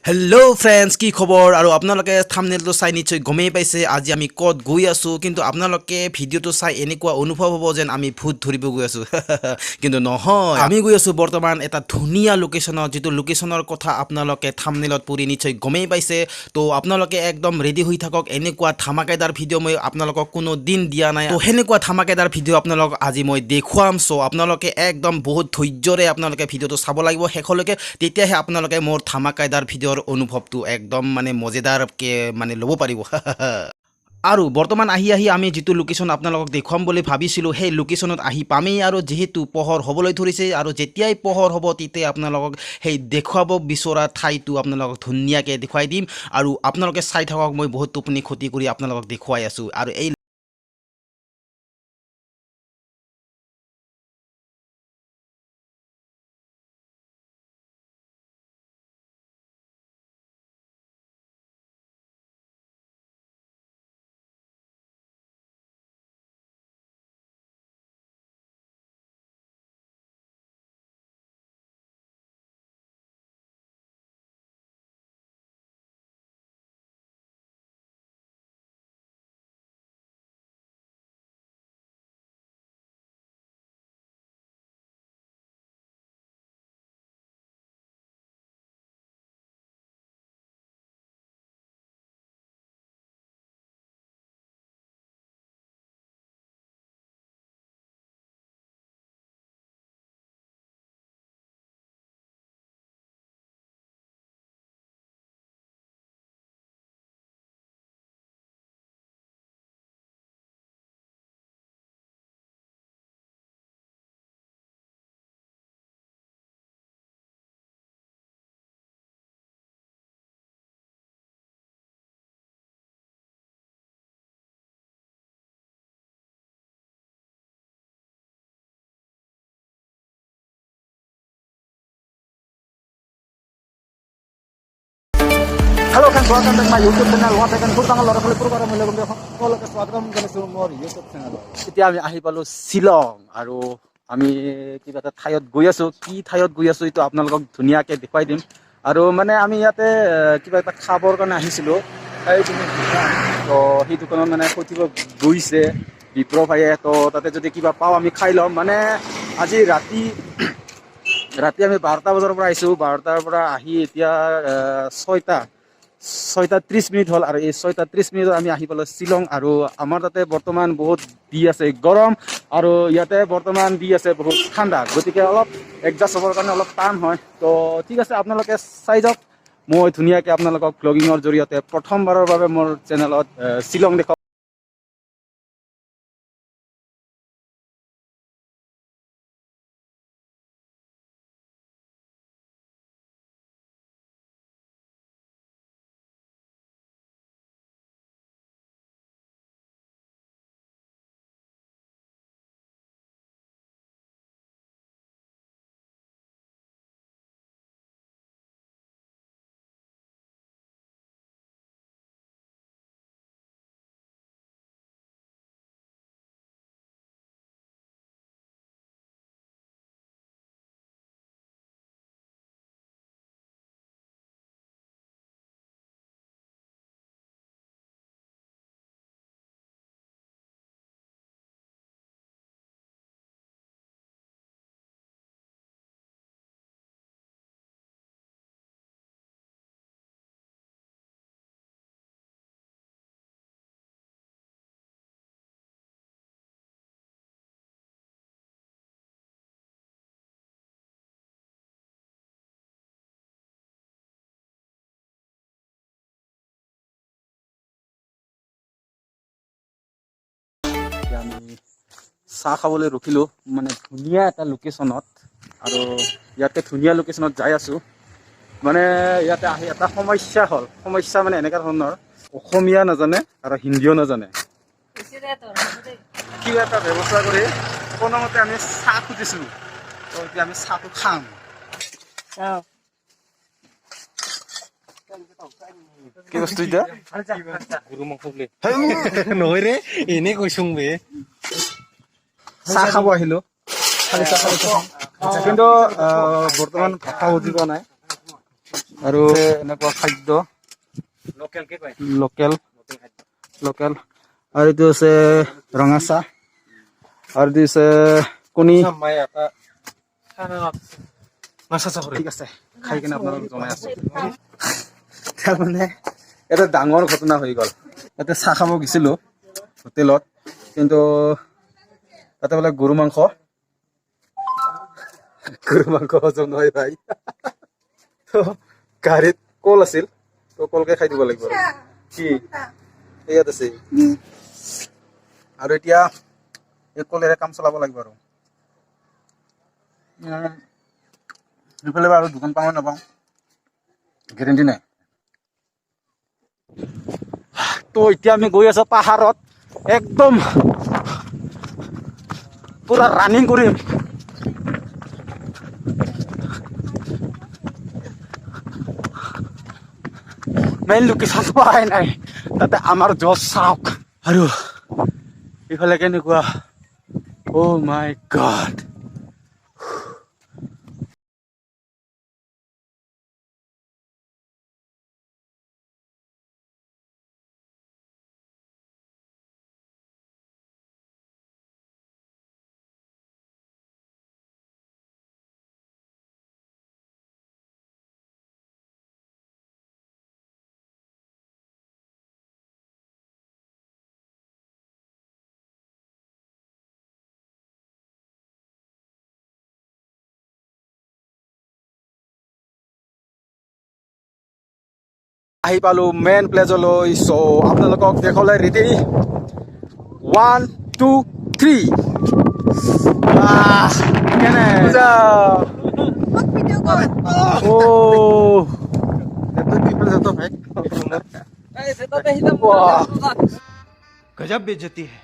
Hello' friends, কি খবৰ? আৰু আপোনালোকে থাম্বনেইলটো চাই নিশ্চয় গমেই পাইছে আজি আমি ক'ত গৈ আছোঁ। কিন্তু আপোনালোকে ভিডিঅ'টো চাই এনেকুৱা অনুভৱ হ'ব যেন আমি ভূত ধৰিব গৈ আছোঁ। কিন্তু নহয়, আমি গৈ আছোঁ বৰ্তমান এটা ধুনীয়া লোকেশ্যনত, যিটো লোকেশ্যনৰ কথা আপোনালোকে থাম্বনেইলত পঢ়ি নিশ্চয় গমেই পাইছে। তো আপোনালোকে একদম ৰেডি হৈ থাকক, এনেকুৱা ধামাকেদাৰ ভিডিঅ' মই আপোনালোকক কোনো দিন দিয়া নাই। তো সেনেকুৱা ধামাকেদাৰ ভিডিঅ' আপোনালোকক আজি মই দেখুৱাম। চ' আপোনালোকে একদম বহুত ধৈৰ্যৰে আপোনালোকে ভিডিঅ'টো চাব লাগিব শেষলৈকে, তেতিয়াহে আপোনালোকে মোৰ ধামাকেদাৰ ভিডিঅ'ৰ অনুভৱটো একদম মানে মজেদাৰকে মানে ল'ব পাৰিব। আৰু বৰ্তমান আহি আমি যিটো লোকেশ্যন আপোনালোকক দেখুৱাম বুলি ভাবিছিলোঁ, সেই লোকেশ্যনত আহি পামেই। আৰু যিহেতু পোহৰ হ'বলৈ ধৰিছে, আৰু যেতিয়াই পোহৰ হ'ব তেতিয়াই আপোনালোকক সেই দেখুৱাব বিচৰা ঠাইটো আপোনালোকক ধুনীয়াকৈ দেখুৱাই দিম। আৰু আপোনালোকে চাই থাকক, মই বহুত টোপনি ক্ষতি কৰি আপোনালোকক দেখুৱাই আছোঁ। আৰু এই Halo kan, welcome back my YouTube channel. What I can put on a lot of program সকলোকে স্বাগতম জনাইছো মোৰ YouTube চেনেলত। এতিয়া আমি আহি পালো শ্বিলং, আৰু আমি কিবা এটা ঠাইত গৈ আছো। কি ঠাইত গৈ আছো এইটো আপোনালোকক ধুনীয়াকে দেখুৱাই দিম। আৰু মানে আমি ইয়াতে কিবা এটা খাবৰ কাৰণে আহিছিলো। তো সেই দোকানত মানে সঠিক গৈছে বিপ্ৰ ভাইয়ে। তো তাতে যদি কিবা পাওঁ আমি খাই ল'ম। মানে আজি ৰাতি আমি 12টা বজাৰ পৰা আহিছোঁ। 12টাৰ পৰা আহি এতিয়া 6:30 হ'ল। আৰু এই 6:30 আমি আহি পালোঁ শ্বিলং। আৰু আমাৰ তাতে বৰ্তমান বহুত দি আছে গৰম, আৰু ইয়াতে বৰ্তমান দি আছে বহুত ঠাণ্ডা। গতিকে অলপ এডজাষ্ট হ'বৰ কাৰণে অলপ টান হয়। তো ঠিক আছে, আপোনালোকে চাই যাওক। মই ধুনীয়াকৈ আপোনালোকক ব্লগিঙৰ জৰিয়তে প্ৰথমবাৰৰ বাবে মোৰ চেনেলত শ্বিলং দেখাওঁ। আমি চাহ খাবলৈ ৰখিলোঁ, মানে ধুনীয়া এটা লোকেশ্যনত। আৰু ইয়াতে ধুনীয়া লোকেশ্যনত যাই আছোঁ। মানে ইয়াতে আহি এটা সমস্যা মানে এনেকুৱা ধৰণৰ, অসমীয়া নাজানে আৰু হিন্দীও নাজানে। কিবা এটা ব্যৱস্থা কৰি কোনোমতে আমি চাহ খুজিছিলোঁ। তো এতিয়া আমি চাহটো খাম। কি বস্তু এতিয়া? নহয় ৰে, এনে কৈছোং বে। চাহ খাব আহিলোঁ। কিন্তু বৰ্তমান ভাষা বুজি পোৱা নাই। আৰু এনেকুৱা খাদ্য লোকেল লোকেল আৰু এইটো আছে ৰঙা চাহ আৰু এইটো আছে কণী ঠিক আছে খাই কিনে আপোনালোকক জনাই আছো তাৰমানে এটা ডাঙৰ ঘটনা হৈ গ'ল তাতে চাহ খাব গৈছিলো হোটেলত কিন্তু তাতে বোলে গৰু মাংস হজম নহয় ভাই তো গাড়ীত কল আছিল তো কলকে খাই দিব লাগিব আৰু কি ইয়াত আছে আৰু এতিয়া এই কলেৰে কাম চলাব লাগিব আৰু সেইফালে আৰু দোকান পাওঁ নাপাওঁ গেৰেণ্টি নাই তো এতিয়া আমি গৈ আছো পাহাৰত একদম পুৰা ৰানিং কৰিম মেইন লোকেশ্যন পোৱাই নাই তাতে আমাৰ জজ চাওক আৰু ইফালে কেনেকুৱা অ' মাই গড আহি পালো মেইন প্লেজলৈ চ' আপোনালোকক দেখুৱালে ৰেডি 1 2 3 কেনে गजब बेइज्जती है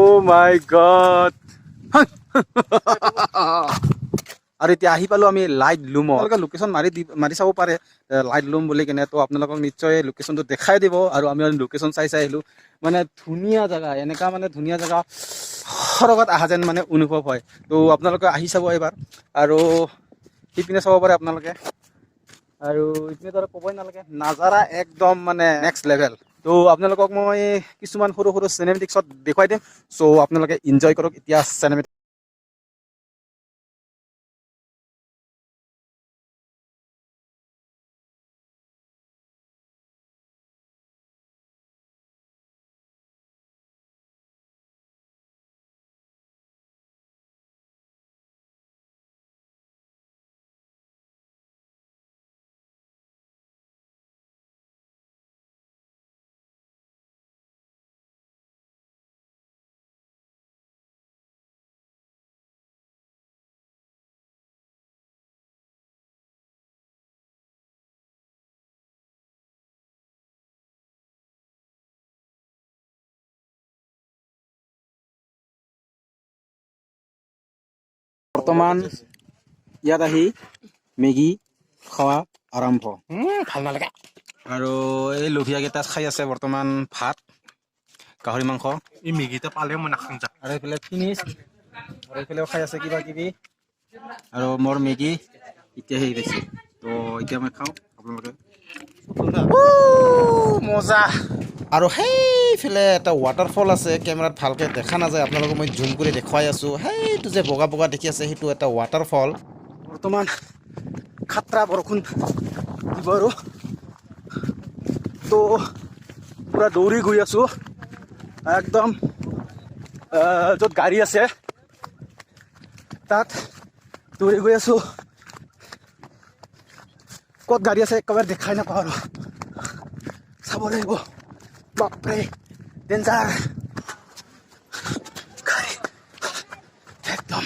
Oh my god আৰু এতিয়া আহি পালো আমি লাইট লুমত আপোনালোকে লোকেশ্যন মাৰি চাব পাৰে লাইট লুম বুলি কেনে তো আপোনালোকক নিশ্চয় লোকেশ্যনটো দেখাই দিব আৰু আমি লোকেশ্যন চাই আহিলোঁ মানে ধুনীয়া জেগা এনেকুৱা মানে ধুনীয়া জেগা সৰগত অহা যেন মানে অনুভৱ হয় তো আপোনালোকে আহি চাব এবাৰ আৰু সিপিনে চাব পাৰে আপোনালোকে আৰু ইপিনে তো ক'বই নালাগে নাজাৰা একদম মানে নেক্সট লেভেল তো আপোনালোকক মই কিছুমান সৰু সৰু চিনেমেটিক শ্বট দেখুৱাই দিম চ' আপোনালোকে এনজয় কৰক এতিয়া চিনেমেটিক বৰ্তমান ইয়াত আহি মেগী খোৱা আৰম্ভ ভাল নালাগে আৰু এই লোভিয়াকেইটা খাই আছে বৰ্তমান ভাত গাহৰি মাংস এই মেগীটা পালে মই নাখাওঁ যা আৰু এইফালে ফিনিছ আৰু এইফালেও খাই আছে কিবা কিবি আৰু মোৰ মেগী এতিয়া হেৰি পাইছে তো এতিয়া মই খাওঁ আপোনালোকে মজা আৰু সেইফালে এটা ৱাটাৰফল আছে কেমেৰাত ভালকৈ দেখা নাযায় আপোনালোকক মই জুম কৰি দেখুৱাই আছোঁ সেইটো যে বগা বগা দেখি আছে সেইটো এটা ৱাটাৰফল বৰ্তমান খাতৰা বৰষুণ দিব আৰু তো পুৰা দৌৰি গৈ আছোঁ একদম য'ত গাড়ী আছে তাত দৌৰি গৈ আছোঁ ক'ত গাড়ী আছে একেবাৰে দেখাই নাপাওঁ আৰু চাব লাগিব বাপৰে ডেঞ্জাৰ গাড়ী একদম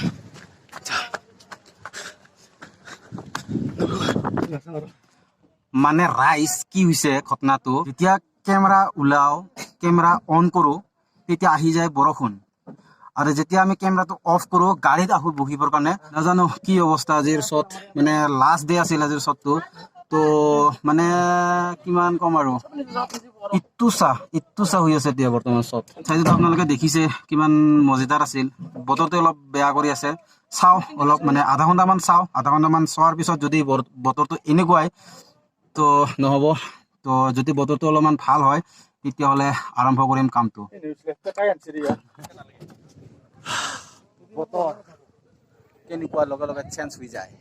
মানে ৰাইজ কি হৈছে ঘটনাটো যেতিয়া কেমেৰা ওলাও কেমেৰা অন কৰোঁ তেতিয়া আহি যায় বৰষুণ আৰু যেতিয়া আমি কেমেৰাটো অফ কৰোঁ গাড়ীত আহোঁ বহিবৰ কাৰণে নাজানো কি অৱস্থা আজিৰ শ্বট মানে লাষ্ট ডে আছিল আজিৰ শ্বটটো তো মানে কিমান কম আৰু ইটো চাহ হৈ আছে এতিয়া বৰ্তমান চব চাইজটো আপোনালোকে দেখিছে কিমান মজাদাৰ আছিল বতৰটো অলপ বেয়া কৰি আছে চাওঁ অলপ মানে আধা ঘণ্টামান চোৱাৰ পিছত যদি বতৰটো এনেকুৱাই তো নহ'ব তো যদি বতৰটো অলপমান ভাল হয় তেতিয়াহ'লে আৰম্ভ কৰিম কামটো বতৰ কেনেকুৱা লগে লগে চেঞ্জ হৈ যায়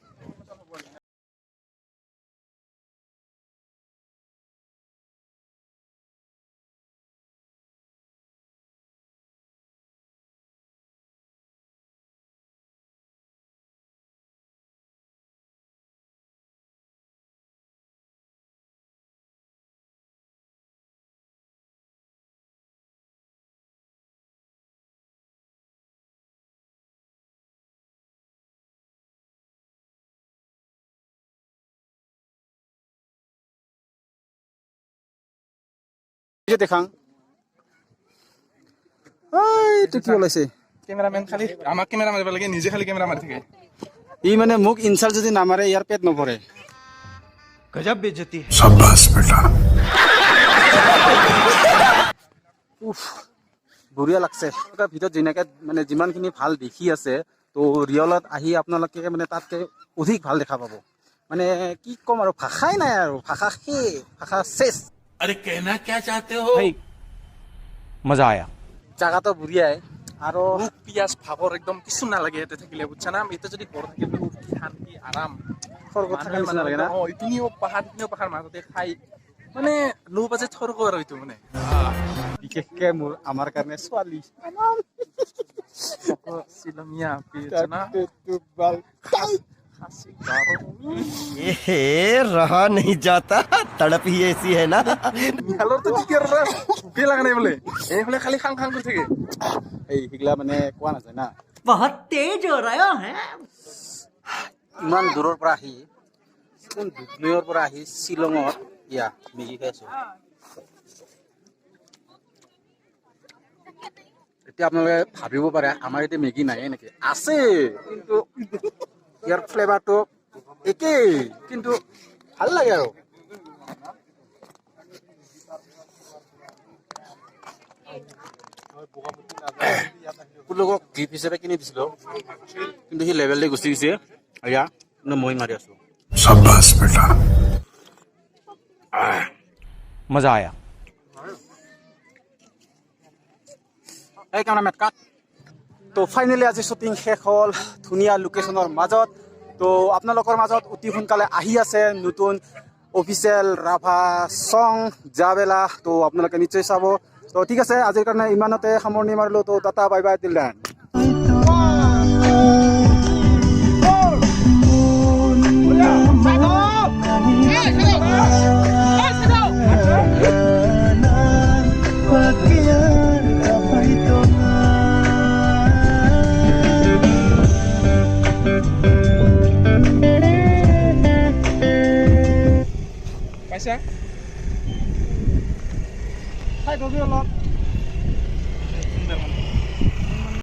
দেখাং এইটো কি ওলাইছে কেমেৰামেন খালি আমাক কেমেৰা মাৰিব লাগে নিজে খালি কেমেৰা মাৰি থাকে ই মানে মোক ইনচাল্ট যদি নামাৰে ইয়াৰ পেট নভৰে গজব বেজতি হে शाबाश बेटा উফ বঢ়িয়া লাগছে তাৰ ভিতৰত যেনেকৈ মানে যিমানখিনি ভাল দেখি আছে তো ৰিয়েলত আহি আপোনালোকে মানে তাতকৈ অধিক ভাল দেখা পাব মানে কি ক'ম আৰু ভাষাই নাই আৰু ভাষা শেষ अरे कहना क्या चाहते हो মজা আয়া জাগাটো বঢ়িয়াই আৰু মোক পিয়াজ ভাগৰ একদম কিছু নালাগে ইয়াতে থাকিলে বুজিছা না এতিয়া যদি ঘৰত থাকিলে কি শান্তি আৰাম স্বৰ্গত থকা নিচিনা লাগে না ইপিনিও পাহাৰ মাজতে খাই মানে ল' বাজেট স্বৰ্গ আৰু এইটো মানে বিশেষকৈ মোৰ আমাৰ কাৰণে ছোৱালী শ্বিলঙীয়া না रहा नहीं जाता तड़प ही ऐसी है ना মিহালৰটো কি আৰু ভোকে লগা নাই বোলে এইফালে খালি খাং খাং কৰি থাকে এই সেইগিলা মানে কোৱা নাযায় না बहुत तेज हो रहा है ইমান দূৰৰ পৰা আহি কোন দুধনৈৰ পৰা আহি শ্বিলঙত ইয়া মেগী খাই আছো এতিয়া আপোনালোকে ভাবিব পাৰে আমাৰ এতিয়া মেগী নাই নেকি আছে কিন্তু ইয়াৰ ফ্লেভাৰটো একেই কিন্তু ভাল লাগে আৰু লোকক গিফ্ট হিচাপে কিনি দিছিলো কিন্তু সি লেভেল দি গুচি গৈছে এয়া কিন্তু মই মাৰি আছো शाबाश बेटा মজা আয়া এই কেমেৰামেন কাট তো ফাইনেলি আজি শ্বুটিং শেষ হ'ল ধুনীয়া লোকেশ্যনৰ মাজত তো আপোনালোকৰ মাজত অতি সোনকালে আহি আছে নতুন অফিচিয়েল ৰাভা ছং জাবেলা তো আপোনালোকে নিশ্চয় চাব তো ঠিক আছে আজিৰ কাৰণে ইমানতে সামৰণি মাৰিলোঁ তো tata bye bye till then পাইছা অলপ